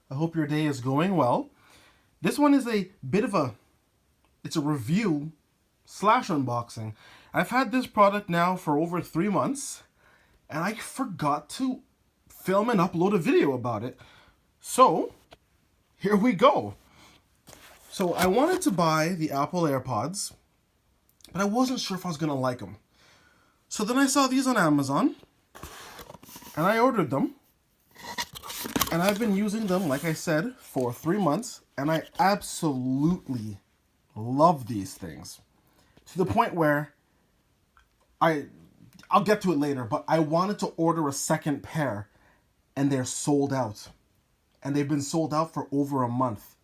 I hope your day is going well. This one is a bit of it's a review slash unboxing. I've had this product now for over 3 months, and I forgot to film and upload a video about it. So, here we go. So, I wanted to buy the Apple AirPods, but I wasn't sure if I was going to like them. So then I saw these on Amazon, and I ordered them. And I've been using them, like I said, for 3 months, and I absolutely love these things. To the point where I'll get to it later, but I wanted to order a second pair, and they're sold out. And they've been sold out for over a month,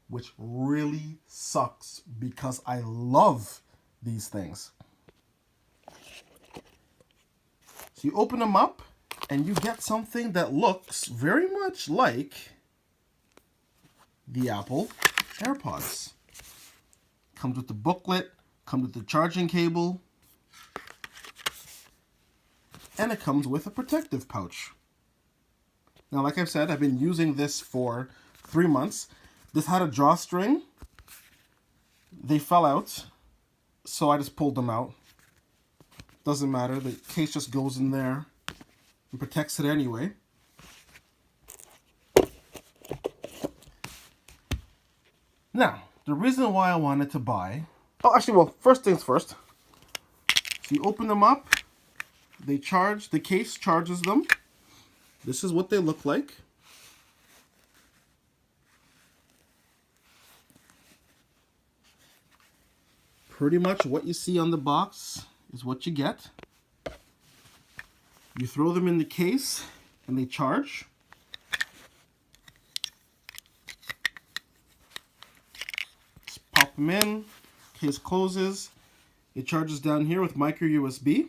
which really sucks because I love these things. So you open them up, and you get something that looks very much like the Apple AirPods. Comes with the booklet, comes with the charging cable, and it comes with a protective pouch. Now, like I've said, I've been using this for 3 months. This had a drawstring. They fell out, so I just pulled them out. Doesn't matter, the case just goes in there and protects it anyway. Now, the reason why I wanted to buy... Oh, actually, well, first things first. So you open them up. They charge. The case charges them. This is what they look like. Pretty much what you see on the box is what you get. You throw them in the case and they charge. Just pop them in, case closes. It charges down here with micro USB.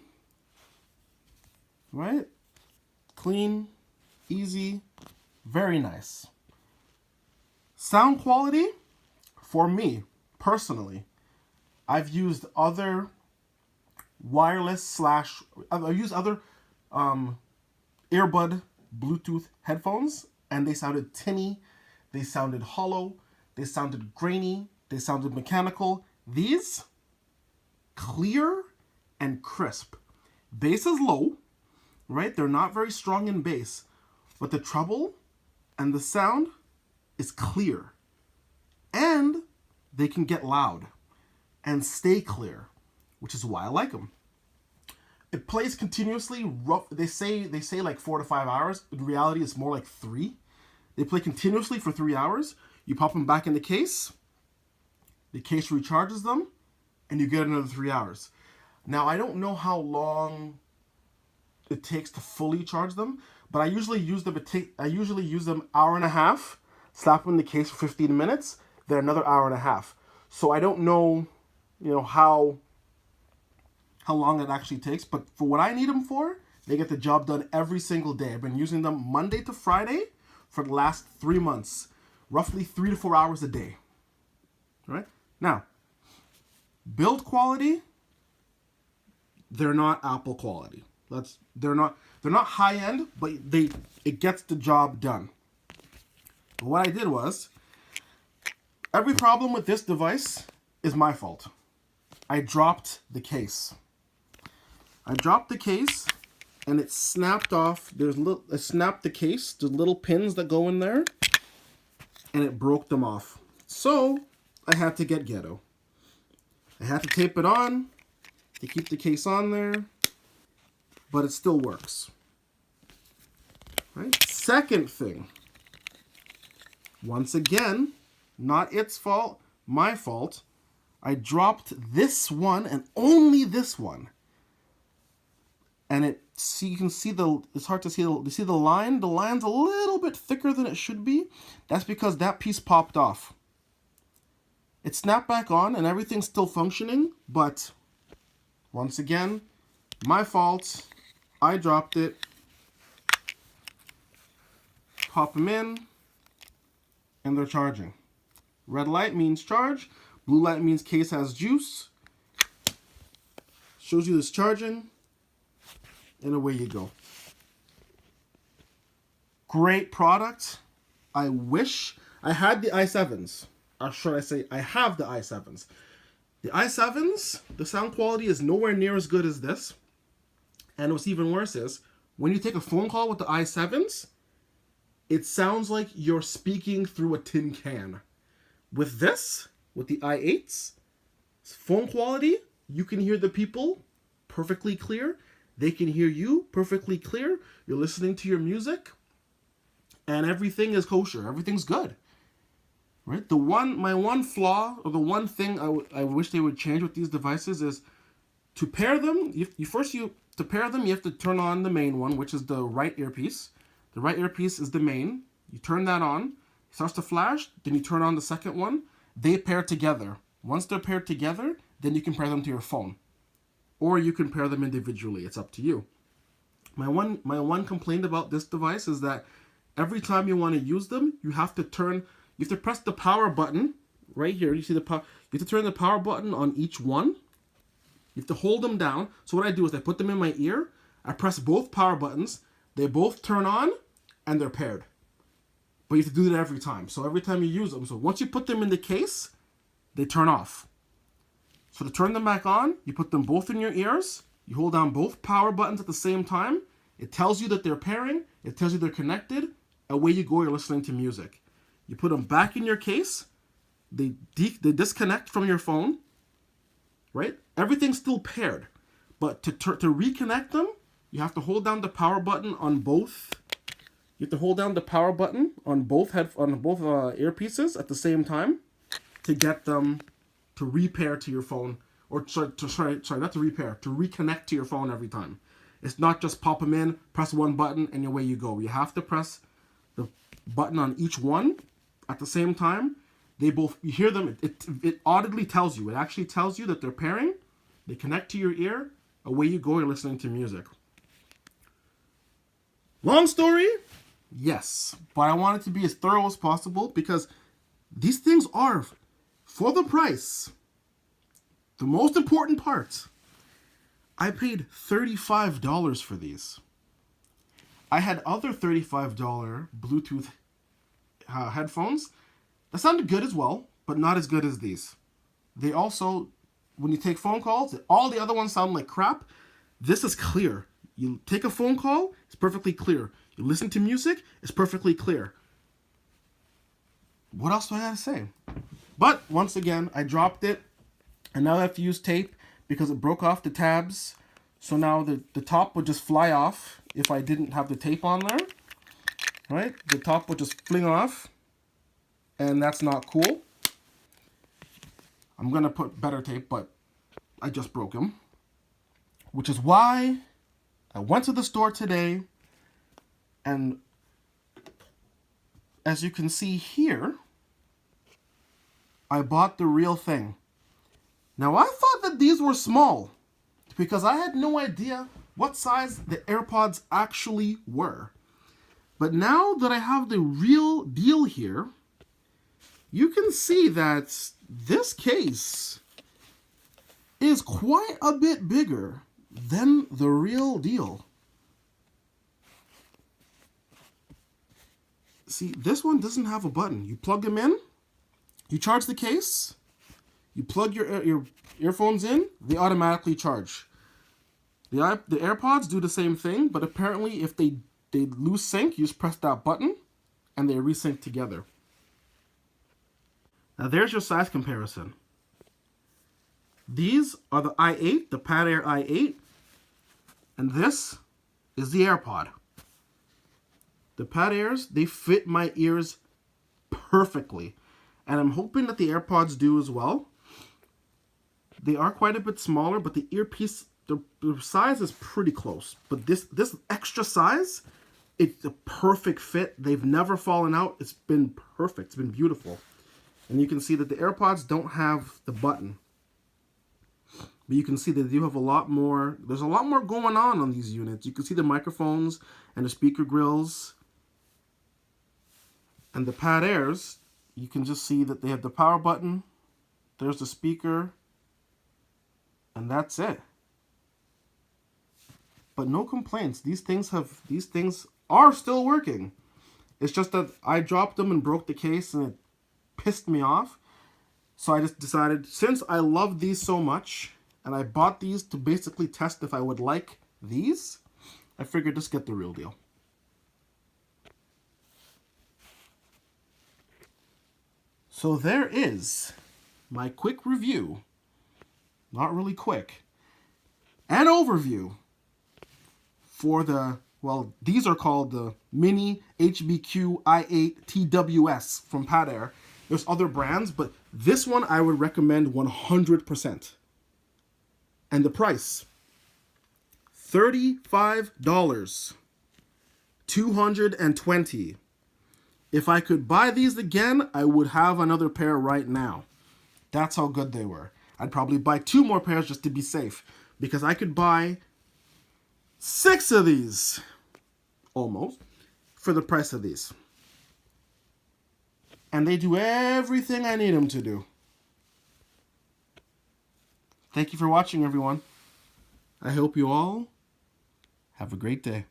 Right? Clean, easy, very nice. Sound quality, for me, personally, I've used other wireless I've used other earbud Bluetooth headphones, and they sounded tinny, they sounded hollow, they sounded grainy, they sounded mechanical. These, clear and crisp. Bass is low, right? They're not very strong in bass, but the treble and the sound is clear. And they can get loud and stay clear, which is why I like them. It plays continuously. They say like 4 to 5 hours. In reality, it's more like 3. They play continuously for 3 hours. You pop them back in the case recharges them, and you get another 3 hours. Now, I don't know how long it takes to fully charge them, but I usually use them hour and a half, slap them in the case for 15 minutes, then another hour and a half. So I don't know, how long it actually takes, but for what I need them for, they get the job done every single day. I've been using them Monday to Friday for the last 3 months, roughly 3 to 4 hours a day. All right? Now, build quality, they're not Apple quality. They're not high end, but it gets the job done. But what I did was, every problem with this device is my fault. I dropped the case. And it snapped off. It snapped the case. There's little pins that go in there, and it broke them off. So I had to get ghetto. I had to tape it on to keep the case on there, but it still works. Right? Second thing. Once again, not its fault, my fault. I dropped this one and only this one. And you can see it's hard to see the line. The line's a little bit thicker than it should be. That's because that piece popped off. It snapped back on and everything's still functioning, but once again, my fault. I dropped it. Pop them in, and they're charging. Red light means charge. Blue light means case has juice. Shows you this charging, and away you go. Great product. I wish I had the i7s. Or should I say, I have the i7s. The i7s, the sound quality is nowhere near as good as this. And what's even worse is, when you take a phone call with the i7s, it sounds like you're speaking through a tin can. With this, with the i8s, phone quality, you can hear the people perfectly clear. They can hear you perfectly clear. You're listening to your music, and everything is kosher. Everything's good. Right? My one flaw, or the one thing I wish they would change with these devices is to pair them. To pair them, you have to turn on the main one, which is the right earpiece. The right earpiece is the main. You turn that on. It starts to flash. Then you turn on the second one. They pair together. Once they're paired together, then you can pair them to your phone. Or you can pair them individually. It's up to you. My one complaint about this device is that every time you want to use them, you have to press the power button right here. You see the power. You have to turn the power button on each one. You have to hold them down. So what I do is I put them in my ear. I press both power buttons. They both turn on, and they're paired. But you have to do that every time. So every time you use them. So once you put them in the case, they turn off. So to turn them back on, you put them both in your ears. You hold down both power buttons at the same time. It tells you that they're pairing. It tells you they're connected. Away you go, you're listening to music. You put them back in your case. They disconnect from your phone. Right? Everything's still paired. But to reconnect them, you have to hold down the power button on both. You have to hold down the power button on both earpieces at the same time to get them to repair to your phone. Or sorry, not to repair, to reconnect to your phone every time. It's not just pop them in, press one button, and away you go. You have to press the button on each one at the same time. You hear them, it audibly tells you. It actually tells you that they're pairing. They connect to your ear. Away you go, you're listening to music. Long story? Yes. But I want it to be as thorough as possible because these things are, for the price, the most important part. I paid $35 for these. I had other $35 Bluetooth headphones that sounded good as well, but not as good as these. They also, when you take phone calls, all the other ones sound like crap. This is clear. You take a phone call, it's perfectly clear. You listen to music, it's perfectly clear. What else do I gotta say? But once again, I dropped it, and now I have to use tape because it broke off the tabs. So now the top would just fly off if I didn't have the tape on there. Right? The top would just fling off, and that's not cool. I'm gonna put better tape, but I just broke them. Which is why I went to the store today, and as you can see here, I bought the real thing. Now I thought that these were small because I had no idea what size the AirPods actually were. But now that I have the real deal here, you can see that this case is quite a bit bigger than the real deal. See, this one doesn't have a button. You plug them in, you charge the case, you plug your earphones in, they automatically charge. The AirPods do the same thing, but apparently if they lose sync, you just press that button and they resync together. Now there's your size comparison. These are the i8, the PADEAR i8, and this is the AirPod. The PADEARs, they fit my ears perfectly, and I'm hoping that the AirPods do as well. They are quite a bit smaller, but the earpiece, the size is pretty close. But this extra size, it's a perfect fit. They've never fallen out. It's been perfect. It's been beautiful. And you can see that the AirPods don't have the button. But you can see that they do have a lot more. There's a lot more going on these units. You can see the microphones and the speaker grills. And the PADEARs, you can just see that they have the power button. There's the speaker. And that's it. But no complaints. These things are still working. It's just that I dropped them and broke the case and it pissed me off. So I just decided, since I love these so much, and I bought these to basically test if I would like these, I figured just get the real deal. So there is my quick review, not really quick, an overview for the, well, these are called the Mini HBQ i8 TWS from PADEAR. There's other brands, but this one I would recommend 100%. And the price, $35, 220. If I could buy these again, I would have another pair right now. That's how good they were. I'd probably buy 2 more pairs just to be safe, because I could buy 6 of these, almost, for the price of these. And they do everything I need them to do. Thank you for watching, everyone. I hope you all have a great day.